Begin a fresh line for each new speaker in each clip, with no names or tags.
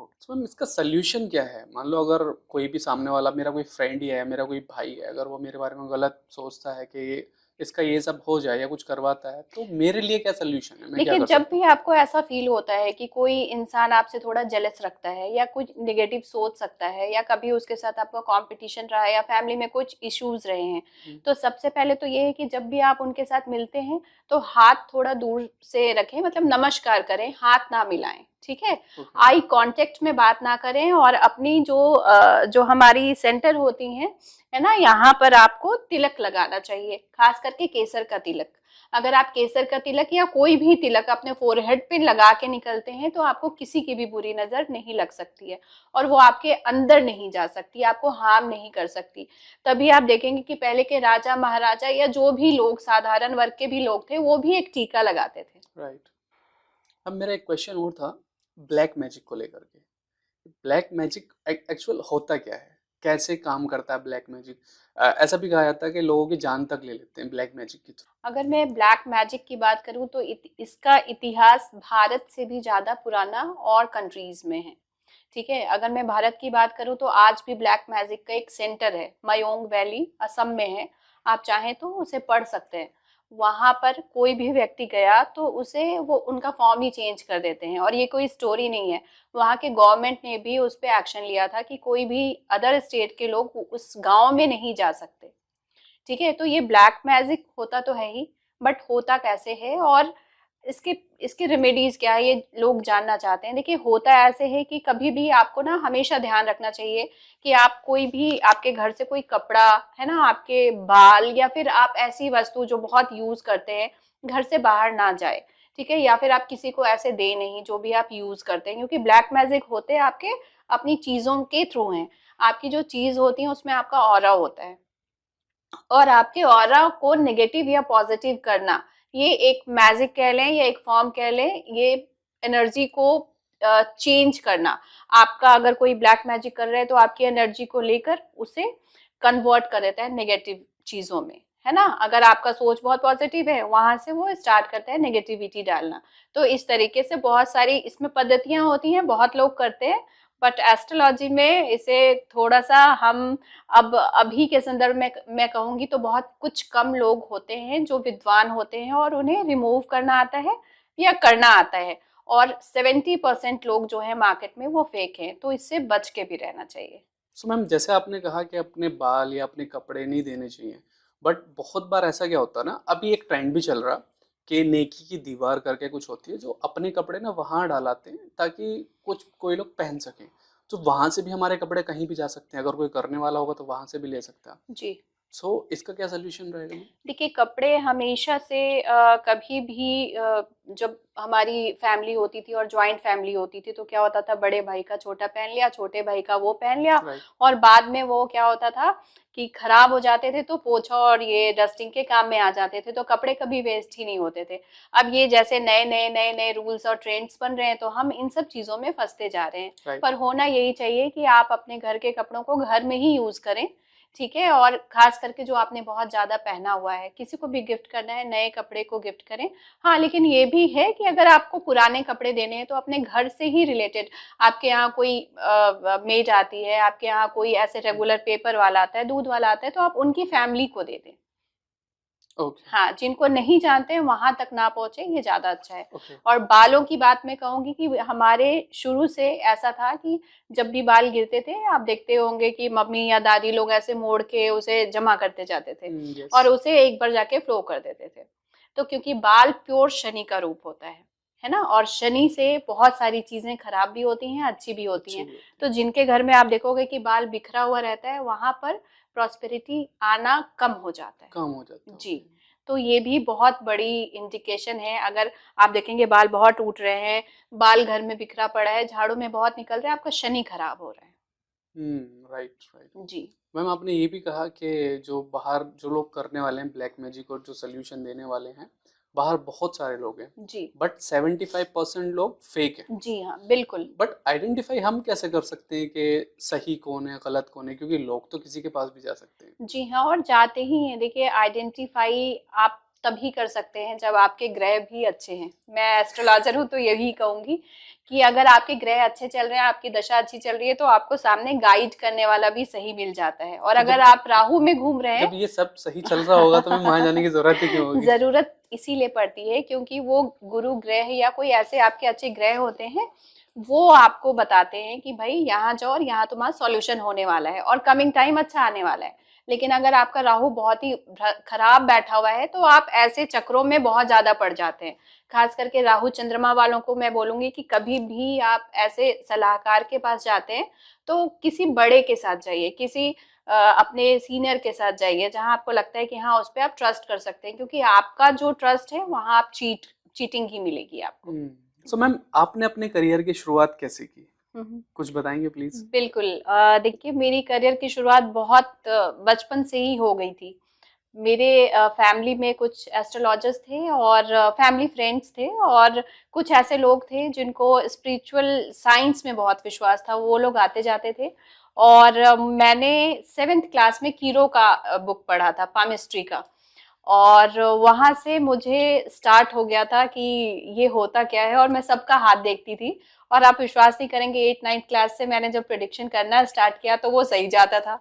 Root. तो ma'am इसका solution क्या है? मान लो अगर कोई भी सामने वाला, मेरा कोई फ्रेंड ही है, मेरा कोई भाई है, अगर वो मेरे बारे में गलत सोचता है कि इसका ये सब हो जाए या कुछ करवाता है, तो मेरे लिए क्या सोल्यूशन है, मैं क्या
देखिए,
कर
जब
सकता
भी
हूँ?
आपको ऐसा फील होता है कि कोई इंसान आपसे थोड़ा जेलस रखता है या कुछ नेगेटिव सोच सकता है या कभी उसके साथ आपका कंपटीशन रहा है या फैमिली में कुछ इश्यूज रहे हैं,
हम्म,
तो सबसे पहले तो ये है कि जब भी आप उनके साथ मिलते हैं तो हाथ थोड़ा दूर से रखें, मतलब नमस्कार करें, हाथ ना मिलाएं, ठीक है।
ओके।
आई कांटेक्ट में बात ना करें और अपनी जो हमारी सेंटर होती हैं, है ना, यहाँ पर आपको तिलक लगाना चाहिए, खास करके केसर का तिलक। अगर आप केसर का तिलक या कोई भी तिलक अपने फोरहेड पे लगा के निकलते हैं तो आपको किसी की भी बुरी नजर नहीं लग सकती है और वो आपके अंदर नहीं जा सकती, आपको हार्म नहीं कर सकती। तभी आप देखेंगे कि पहले के राजा महाराजा या जो भी लोग साधारण वर्ग के भी लोग थे वो भी एक टीका लगाते थे।
राइट। अब मेरा एक क्वेश्चन और था ब्लैक मैजिक को लेकर के। ब्लैक मैजिक एक्चुअल होता क्या है, कैसे काम करता है ब्लैक मैजिक? ऐसा भी कहा जाता है कि लोगों की जान तक ले लेते हैं ब्लैक मैजिक के थ्रू।
अगर मैं ब्लैक मैजिक की बात करूं तो इसका इतिहास भारत से भी ज्यादा पुराना और कंट्रीज में है, ठीक है। अगर मैं भारत की बात करूं तो आज भी ब्लैक मैजिक का एक सेंटर है, मयोंग वैली असम में है। आप चाहें तो उसे पढ़ सकते हैं। वहां पर कोई भी व्यक्ति गया तो उसे वो उनका फॉर्म ही चेंज कर देते हैं, और ये कोई स्टोरी नहीं है। वहां के गवर्नमेंट ने भी उस पर एक्शन लिया था कि कोई भी अदर स्टेट के लोग उस गांव में नहीं जा सकते, ठीक है। तो ये ब्लैक मैजिक होता तो है ही, बट होता कैसे है और इसके इसके रेमेडीज क्या है, ये लोग जानना चाहते हैं। देखिए, होता ऐसे है कि कभी भी आपको ना हमेशा ध्यान रखना चाहिए कि आप कोई भी आपके घर से कोई कपड़ा, है ना, आपके बाल या फिर आप ऐसी वस्तु जो बहुत यूज करते हैं घर से बाहर ना जाए, ठीक है। या फिर आप किसी को ऐसे दे नहीं जो भी आप यूज करते हैं, क्योंकि ब्लैक मैजिक होते हैं आपके अपनी चीजों के थ्रू हैं। आपकी जो चीज होती है उसमें आपका ऑरा होता है, और आपके ऑरा को नेगेटिव या पॉजिटिव करना, ये एक मैजिक कह लें या एक फॉर्म कह लें, ये एनर्जी को चेंज करना। आपका अगर कोई ब्लैक मैजिक कर रहा है तो आपकी एनर्जी को लेकर उसे कन्वर्ट कर देता है नेगेटिव चीजों में, है ना। अगर आपका सोच बहुत पॉजिटिव है, वहां से वो स्टार्ट करता है नेगेटिविटी डालना। तो इस तरीके से बहुत सारी इसमें पद्धतियां होती हैं, बहुत लोग करते हैं, बट एस्ट्रोलॉजी में इसे थोड़ा सा हम अब अभी के संदर्भ में मैं कहूंगी तो बहुत कुछ कम लोग होते हैं जो विद्वान होते हैं और उन्हें रिमूव करना आता है या करना आता है, और 70% लोग जो है मार्केट में वो फेक हैं, तो इससे बच के भी रहना चाहिए।
सो मैम, जैसे आपने कहा कि अपने बाल या अपने कपड़े नहीं देने चाहिए, बट बहुत बार ऐसा क्या होता है ना, अभी एक ट्रेंड भी चल रहा कि नेकी की दीवार करके कुछ होती है, जो अपने कपड़े ना वहाँ डालाते हैं ताकि कुछ कोई लोग पहन सकें। तो वहां से भी हमारे कपड़े कहीं भी जा सकते हैं, अगर कोई करने वाला होगा तो वहां से भी ले सकता है।
जी,
सो इसका क्या सोल्यूशन रहेगा मैम?
देखिए, कपड़े हमेशा से कभी भी जब हमारी फैमिली होती थी और जॉइंट फैमिली होती थी तो क्या होता था, बड़े भाई का छोटा पहन लिया, छोटे भाई का वो पहन लिया,
राइट।
और बाद में वो क्या होता था कि खराब हो जाते थे तो पोछा और ये डस्टिंग के काम में आ जाते थे, तो कपड़े कभी वेस्ट ही नहीं होते थे। अब ये जैसे नए नए रूल्स और ट्रेंड्स बन रहे हैं तो हम इन सब चीजों में फंसते जा रहे हैं।
राइट।
पर होना यही चाहिए कि आप अपने घर के कपड़ों को घर में ही यूज करें, ठीक है। और खास करके जो आपने बहुत ज्यादा पहना हुआ है, किसी को भी गिफ्ट करना है नए कपड़े को गिफ्ट करें। हाँ, लेकिन ये भी है कि अगर आपको पुराने कपड़े देने हैं तो अपने घर से ही रिलेटेड, आपके यहाँ कोई मेड आती है, आपके यहाँ कोई ऐसे रेगुलर पेपर वाला आता है, दूध वाला आता है, तो आप उनकी फैमिली को दे दें।
ओके।
हाँ, जिनको नहीं जानते हैं वहां तक ना पहुंचे, ये ज्यादा अच्छा है।
ओके।
और बालों की बात मैं कहूंगी कि हमारे शुरू से ऐसा था कि जब भी बाल गिरते थे आप देखते होंगे कि मम्मी या दादी लोग ऐसे मोड़ के उसे जमा करते जाते थे
यस।
और उसे एक बार जाके फ्लो कर देते थे। तो क्योंकि बाल प्योर शनि का रूप होता है ना, और शनि से बहुत सारी चीजें खराब भी होती हैं, अच्छी भी होती
अच्छी
हैं।
भी होती
तो जिनके घर में आप देखोगे कि बाल बिखरा हुआ रहता है, वहां पर प्रॉस्पेरिटी आना कम हो जाता
है,
है।
काम हो जाता है।
जी,
ओके।
तो ये भी बहुत बड़ी इंडिकेशन है। अगर आप देखेंगे बाल बहुत टूट रहे हैं, बाल घर में बिखरा पड़ा है, झाड़ू में बहुत निकल रहा है, आपका शनि खराब हो रहा है।
राइट। राइट।
जी,
मैम, आपने ये भी कहा कि जो बाहर जो लोग करने वाले हैं ब्लैक मैजिक और जो सोल्यूशन देने वाले हैं, बाहर बहुत सारे लोग हैं,
जी,
बट 75% लोग फेक हैं।
जी हाँ, बिल्कुल।
बट आइडेंटिफाई हम कैसे कर सकते हैं कि सही कौन है गलत कौन है, क्योंकि लोग तो किसी के पास भी जा सकते हैं।
जी हाँ, और जाते ही हैं। देखिए, आइडेंटिफाई आप तभी कर सकते हैं जब आपके ग्रह भी अच्छे हैं। मैं एस्ट्रोलॉजर हूँ तो यही कहूंगी कि अगर आपके ग्रह अच्छे चल रहे हैं, आपकी दशा अच्छी चल रही है, तो आपको सामने गाइड करने वाला भी सही मिल जाता है। और
तो
अगर
जब
आप राहु में घूम रहे
जब
हैं,
ये सब सही चल रहा होगा तो मैं वहां जाने की जरूरत ही क्यों होगी?
जरूरत इसीलिए पड़ती है क्योंकि वो गुरु ग्रह या कोई ऐसे आपके अच्छे ग्रह होते हैं, वो आपको बताते हैं कि भाई यहाँ जाओ और यहाँ तुम्हारा सॉल्यूशन होने वाला है और कमिंग टाइम अच्छा आने वाला है। लेकिन अगर आपका राहु बहुत ही खराब बैठा हुआ है तो आप ऐसे चक्रों में बहुत ज्यादा पड़ जाते हैं। खास करके राहु चंद्रमा वालों को मैं बोलूंगी कि कभी भी आप ऐसे सलाहकार के पास जाते हैं तो किसी बड़े के साथ जाइए, किसी अपने सीनियर के साथ जाइए जहां आपको लगता है कि हाँ उस पर आप ट्रस्ट कर सकते हैं, क्योंकि आपका जो ट्रस्ट है वहां आप चीटिंग ही मिलेगी आपको।
सो मैम, आपने अपने करियर की शुरुआत कैसे की?
हम्म।
कुछ बताएंगे प्लीज?
बिल्कुल। देखिए, मेरी करियर की शुरुआत बहुत बचपन से ही हो गई थी। मेरे फैमिली में कुछ एस्ट्रोलॉजर्स थे और फैमिली फ्रेंड्स थे, और कुछ ऐसे लोग थे जिनको स्पिरिचुअल साइंस में बहुत विश्वास था। वो लोग आते जाते थे, और मैंने 7th क्लास में कीरो का बुक पढ़ा था, पामिस्ट्री का। और वहां से मुझे स्टार्ट हो गया था कि ये होता क्या है, और मैं सबका हाथ देखती थी। और आप विश्वास नहीं करेंगे, 8th 9th क्लास से मैंने जब प्रेडिक्शन करना स्टार्ट किया तो वो सही जाता था।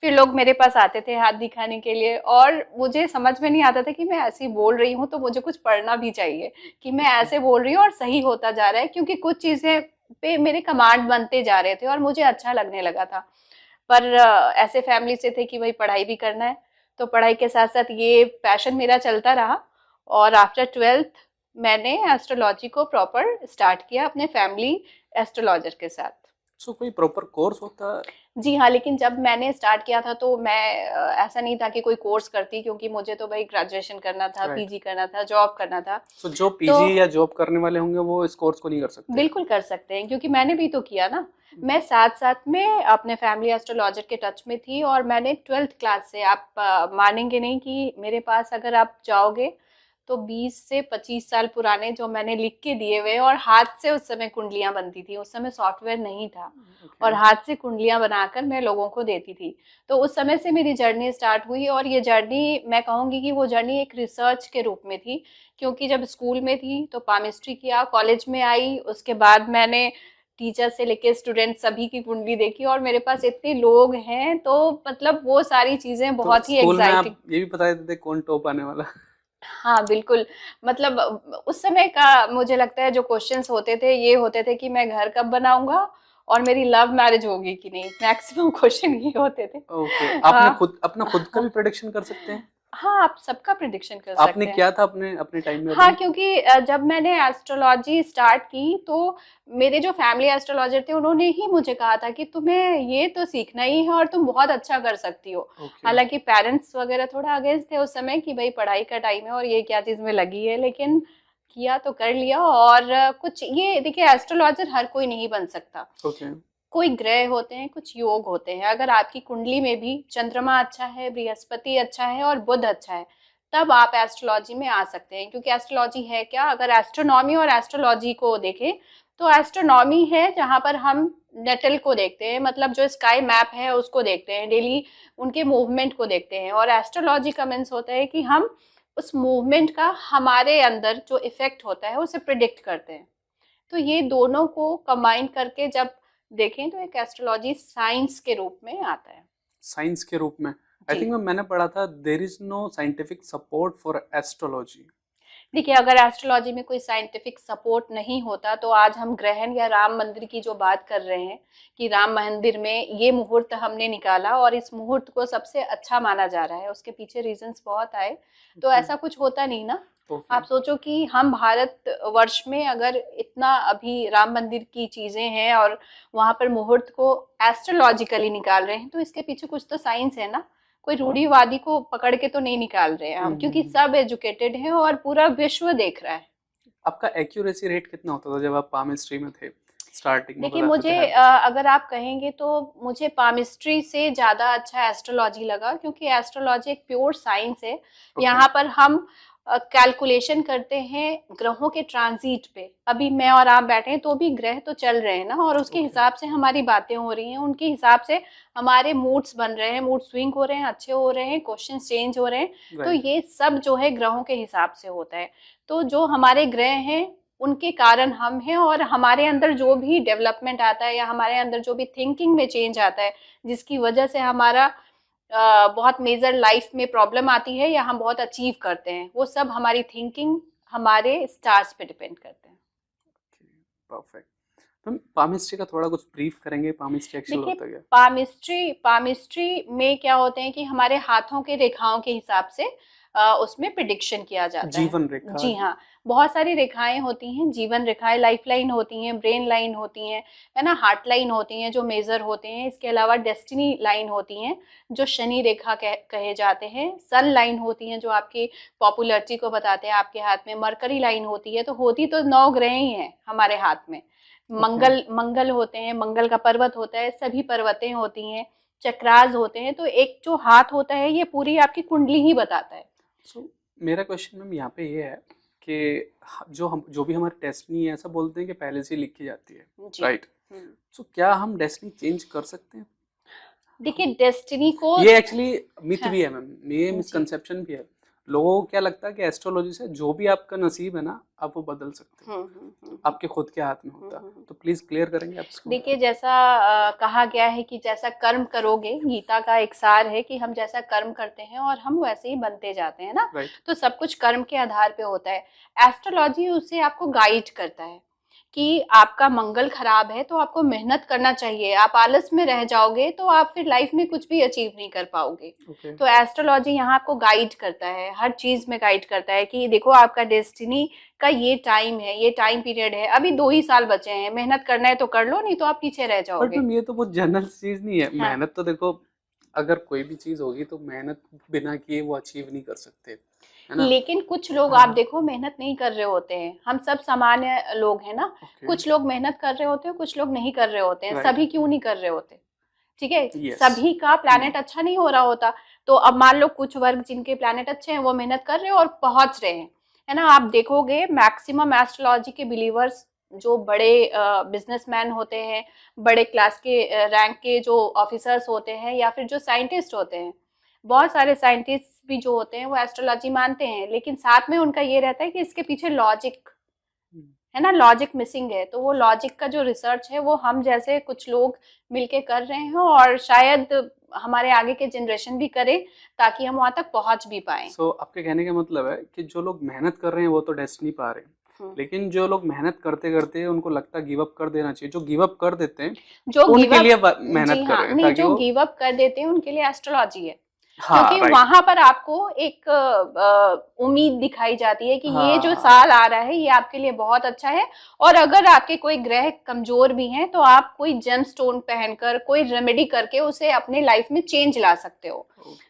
फिर लोग मेरे पास आते थे हाथ दिखाने के लिए, और मुझे समझ में नहीं आता था कि मैं ऐसी बोल रही हूँ तो मुझे कुछ पढ़ना भी चाहिए कि मैं ऐसे बोल रही हूँ और सही होता जा रहा है, क्योंकि कुछ चीजें पे मेरे कमांड बनते जा रहे थे और मुझे अच्छा लगने लगा था। पर ऐसे फैमिली से थे कि भाई पढ़ाई भी करना है, तो पढ़ाई के साथ साथ ये पैशन मेरा चलता रहा। और आफ्टर 12th मैंने एस्ट्रोलॉजी को प्रॉपर स्टार्ट किया अपने फैमिली एस्ट्रोलॉजर के साथ।
सो कोई प्रॉपर कोर्स होता है?
जी हाँ, लेकिन जब मैंने स्टार्ट किया था तो मैं ऐसा नहीं था कि कोई कोर्स करती, क्योंकि मुझे तो भाई ग्रेजुएशन करना था,
राइट।
पीजी करना था, जॉब करना था।
सो जो
तो
पीजी या जॉब करने वाले होंगे वो इस कोर्स को नहीं कर सकते?
बिल्कुल कर सकते हैं, क्योंकि मैंने भी तो किया ना। मैं साथ साथ में अपने फैमिली एस्ट्रोलॉजर के टच में थी, और मैंने 12th क्लास से, आप मानेंगे नहीं कि मेरे पास अगर आप जाओगे तो 20 से 25 साल पुराने जो मैंने लिख के दिए हुए, और हाथ से उस समय कुंडलियां बनती थी, उस समय सॉफ्टवेयर नहीं था, और हाथ से कुंडलियां बनाकर मैं लोगों को देती थी। तो उस समय से मेरी जर्नी स्टार्ट हुई, और ये जर्नी मैं कहूंगी कि वो जर्नी एक रिसर्च के रूप में थी। क्योंकि जब स्कूल में थी तो पामिस्ट्री किया, कॉलेज में आई उसके बाद मैंने टीचर से लेके स्टूडेंट सभी की कुंडली देखी, और मेरे पास इतने लोग हैं, तो मतलब वो सारी चीजें
तो
बहुत ही
स्कूल में
एक्साइटिंग।
आप ये भी बता देते थे कौन टॉप आने वाला?
हाँ बिल्कुल। मतलब उस समय का मुझे लगता है जो क्वेश्चंस होते थे ये होते थे कि मैं घर कब बनाऊंगा और मेरी लव मैरिज होगी कि नहीं, मैक्सिमम क्वेश्चन ये होते थे।
ओके, आपने
हाँ।
खुद अपना खुद का भी प्रेडिक्शन कर सकते हैं?
हाँ, आप सबका प्रिडिक्शन कर
आपने
सकते हैं।
किया था अपने अपने टाइम में
हाँ,
अपने?
क्योंकि जब मैंने एस्ट्रोलॉजी स्टार्ट की तो मेरे जो फैमिली एस्ट्रोलॉजर थे उन्होंने ही मुझे कहा था कि तुम्हें ये तो सीखना ही है और तुम बहुत अच्छा कर सकती हो।
ओके।
हालांकि पेरेंट्स वगैरह थोड़ा अगेंस्ट थे उस समय कि भाई पढ़ाई का टाइम है और ये क्या चीज में लगी है, लेकिन किया तो कर लिया। और कुछ ये देखिए, एस्ट्रोलॉजर हर कोई नहीं बन सकता।
ओके।
कोई ग्रह होते हैं, कुछ योग होते हैं। अगर आपकी कुंडली में भी चंद्रमा अच्छा है, बृहस्पति अच्छा है और बुध अच्छा है, तब आप एस्ट्रोलॉजी में आ सकते हैं। क्योंकि एस्ट्रोलॉजी है क्या, अगर एस्ट्रोनॉमी और एस्ट्रोलॉजी को देखें तो एस्ट्रोनॉमी है जहां पर हम नेटल को देखते हैं, मतलब जो स्काई मैप है उसको देखते हैं, डेली उनके मूवमेंट को देखते हैं। और एस्ट्रोलॉजी का मीन्स होता है कि हम उस मूवमेंट का हमारे अंदर जो इफेक्ट होता है उसे प्रिडिक्ट करते हैं। तो ये दोनों को कंबाइन करके जब देखें तो एक एस्ट्रोलॉजी साइंस के रूप में आता है।
साइंस के रूप में? आई
जी।
थिंक मैंने पढ़ा था there is no scientific support for astrology.
देखिए, अगर एस्ट्रोलॉजी में कोई साइंटिफिक सपोर्ट नहीं होता तो आज हम ग्रहण या राम मंदिर की जो बात कर रहे हैं कि राम मंदिर में ये मुहूर्त हमने निकाला और इस मुहूर्त को सबसे अच्छा माना जा रहा है, उसके पीछे रीजंस बहुत आए, तो ऐसा कुछ होता नहीं ना।
ओके।
आप सोचो कि हम भारत वर्ष में अगर इतना अभी राम मंदिर की चीजें हैं और वहां पर मुहूर्त को एस्ट्रोलॉजिकली निकाल रहे हैं, तो इसके पीछे कुछ तो साइंस है ना। कोई रूढ़िवादी को पकड़ के तो नहीं निकाल रहे हैं हम, क्योंकि सब एजुकेटेड हैं और पूरा विश्व देख रहा है।
आपका एक्यूरेसी रेट कितना होता था जब आप पामिस्ट्री में थे, स्टार्टिंग में
देखिए,
बताते थे
मुझे
हर?
अगर आप कहेंगे तो मुझे पामिस्ट्री से ज़्यादा अच्छा एस्ट्रोलॉजी लगा, क्योंकि एस्ट्रोलॉजी एक प्योर साइंस है।
ओके।
यहाँ पर हम कैलकुलेशन करते हैं ग्रहों के ट्रांजिट पे। अभी मैं और आप बैठे हैं तो भी ग्रह तो चल रहे हैं ना, और उसके
ओके।
हिसाब से हमारी बातें हो रही हैं, उनके हिसाब से हमारे मूड्स बन रहे हैं, मूड स्विंग हो रहे हैं, अच्छे हो रहे हैं, क्वेश्चन चेंज हो रहे हैं। तो
राइट।
ये सब जो है ग्रहों के हिसाब से होता है। तो जो हमारे ग्रह हैं उनके कारण हम हैं, और हमारे अंदर जो भी डेवलपमेंट आता है या हमारे अंदर जो भी थिंकिंग में चेंज आता है जिसकी वजह से हमारा बहुत मेजर लाइफ में प्रॉब्लम आती है या हम बहुत अचीव करते हैं, वो सब हमारी थिंकिंग, हमारे स्टार्स पे डिपेंड करते हैं।
परफेक्ट। हम पामिस्ट्री का थोड़ा कुछ ब्रीफ करेंगे, पामिस्ट्री एक्चुअल
देखिए,
होता क्या?
पामिस्ट्री में क्या होते हैं कि हमारे हाथों के रेखाओं के हिसाब से उसमें प्रिडिक्शन किया जाता है।
जीवन रेखा।
जी हाँ, बहुत सारी रेखाएं होती हैं, जीवन रेखाएं, लाइफ लाइन होती हैं, ब्रेन लाइन होती हैं, है ना, हार्ट लाइन होती हैं जो मेजर होते हैं। इसके अलावा डेस्टिनी लाइन होती हैं जो शनि रेखा कहे जाते हैं। सन लाइन होती हैं जो आपकी पॉपुलरिटी को बताते हैं आपके हाथ में। मरकरी लाइन होती है। तो होती तो 9 ग्रह ही हैं हमारे हाथ में।
ओके।
मंगल होते हैं, मंगल का पर्वत होता है, सभी पर्वतें होती हैं, चक्रास होते हैं। तो एक जो हाथ होता है ये पूरी आपकी कुंडली ही बताता है।
सो मेरा क्वेश्चन मैम यहाँ पे ये है कि जो भी हमारी डेस्टिनी है, ऐसा बोलते हैं कि पहले से ही लिखी जाती है,
जी।
राइट? सो क्या हम डेस्टिनी चेंज कर सकते हैं?
देखिए, डेस्टिनी को,
ये एक्चुअली मिथ
हाँ,
भी है मैम, ये
जी,
मिसकंसेप्शन भी है। लोगों को क्या लगता है कि एस्ट्रोलॉजी से जो भी आपका नसीब है ना, आप वो बदल सकते हैं, आपके खुद के हाथ में होता है। तो प्लीज क्लियर करेंगे आप इसको?
देखिए, जैसा कहा गया है कि जैसा कर्म करोगे, गीता का एक सार है कि हम जैसा कर्म करते हैं और हम वैसे ही बनते जाते हैं ना।
राइट।
तो सब कुछ कर्म के आधार पे होता है। एस्ट्रोलॉजी उससे आपको गाइड करता है कि आपका मंगल खराब है तो आपको मेहनत करना चाहिए। आप आलस में रह जाओगे तो आप फिर लाइफ में कुछ भी अचीव नहीं कर पाओगे।
ओके।
तो एस्ट्रोलॉजी यहाँ आपको गाइड करता है, हर चीज में गाइड करता है कि देखो आपका डेस्टिनी का ये टाइम है, ये टाइम पीरियड है, अभी 2 ही साल बचे हैं, मेहनत करना है तो कर लो, नहीं तो आप पीछे रह
बट
जाओगे।
मैम ये तो बहुत जनरल चीज नहीं है।
हाँ,
मेहनत तो देखो, अगर कोई भी चीज होगी तो मेहनत बिना किए वो अचीव नहीं कर सकते, है ना?
लेकिन कुछ लोग आप
हाँ।
देखो मेहनत नहीं कर रहे होते हैं। हम सब सामान्य लोग हैं ना।
ओके।
कुछ लोग मेहनत कर रहे होते हैं, कुछ लोग नहीं कर रहे होते हैं।
राइट।
सभी क्यों नहीं कर रहे होते? ठीक है,
यस।
सभी का प्लैनेट अच्छा नहीं हो रहा होता। तो अब मान लो कुछ वर्ग जिनके प्लैनेट अच्छे हैं वो मेहनत कर रहे हैं और पहुंच रहे हैं, है ना। आप देखोगे मैक्सिमम एस्ट्रोलॉजी के बिलीवर्स जो बड़े बिजनेसमैन होते हैं, बड़े क्लास के रैंक के जो ऑफिसर्स होते हैं, या फिर जो साइंटिस्ट होते हैं, बहुत सारे साइंटिस्ट भी जो होते हैं वो एस्ट्रोलॉजी मानते हैं, लेकिन साथ में उनका ये रहता है कि इसके पीछे लॉजिक है ना, लॉजिक मिसिंग है। तो वो लॉजिक का जो रिसर्च है वो हम जैसे कुछ लोग मिलके कर रहे हैं, और शायद हमारे आगे के जनरेशन भी करे ताकि हम वहां तक पहुंच भी पाए।
सो आपके कहने का मतलब है कि जो लोग मेहनत कर रहे हैं वो तो डेस्टिनी पा रहे हैं, लेकिन जो लोग मेहनत करते करते उनको लगता है गिव अप कर देना चाहिए, जो गिव अप कर देते हैं
जो गिव
उनके
अप,
लिए
जी
मेहनत कर
हाँ,
रहे हैं
नहीं,
ताकि
जो
वो।
गिव अप कर देते हैं उनके लिए एस्ट्रोलॉजी है।
हाँ,
क्योंकि
राइट।
वहां पर आपको एक उम्मीद दिखाई जाती है कि ये जो
हाँ।
साल आ रहा है ये आपके लिए बहुत अच्छा है। और अगर आपके कोई ग्रह कमजोर भी हैं तो आप कोई जेम स्टोन पहनकर, कोई रेमेडी करके उसे अपने लाइफ में चेंज ला सकते हो।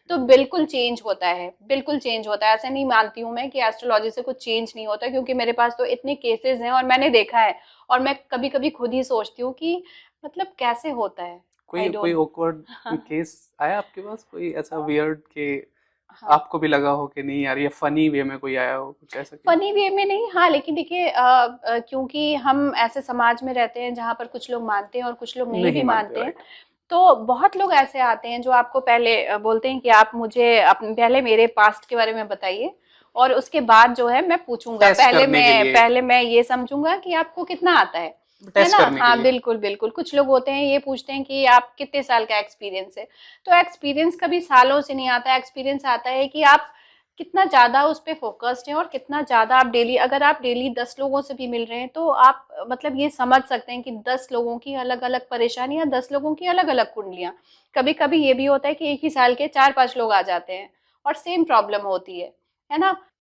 तो बिल्कुल चेंज होता है, बिल्कुल चेंज होता है। ऐसे नहीं मानती हूँ मैं कि एस्ट्रोलॉजी से कुछ चेंज नहीं होता, क्योंकि मेरे पास तो इतने केसेस हैं और मैंने देखा है। और मैं कभी कभी खुद ही सोचती हूँ कि मतलब कैसे होता है।
कोई
आई
कोई
डोंट।
ऑकवर्ड केस आया आपके पास, कोई ऐसा वियर्ड के
हाँ,
आपको भी लगा हो कि नहीं यार ये फनी वे में कोई आया हो, कुछ ऐसा केस?
फनी वे में नहीं, हाँ, लेकिन देखिए क्योंकि हम ऐसे समाज में रहते हैं जहाँ पर कुछ लोग मानते हैं और कुछ लोग नहीं भी
नहीं मानते,
मानते हैं।
राइट।
तो बहुत लोग ऐसे आते हैं जो आपको पहले बोलते हैं कि आप मुझे पहले मेरे पास्ट के बारे में बताइए, और उसके बाद जो है मैं पूछूंगा।
टेस्ट करने के लिए,
पहले मैं ये समझूंगा कि आपको कितना आता है
टेस्ट
ना।
करने के
हाँ,
लिए।
बिल्कुल बिल्कुल। कुछ लोग होते हैं ये पूछते हैं कि आप कितने साल का एक्सपीरियंस है। तो एक्सपीरियंस कभी सालों से नहीं आता। एक्सपीरियंस आता है कि आप कितना ज्यादा उस पर फोकस्ड हैं, और कितना ज्यादा आप डेली, अगर आप डेली 10 लोगों से भी मिल रहे हैं तो आप मतलब ये समझ सकते हैं कि 10 लोगों की अलग अलग परेशानियां, 10 लोगों की अलग अलग कुंडलियां। कभी कभी ये भी होता है कि एक ही साल के 4-5 लोग आ जाते हैं और सेम प्रॉब्लम होती है ना।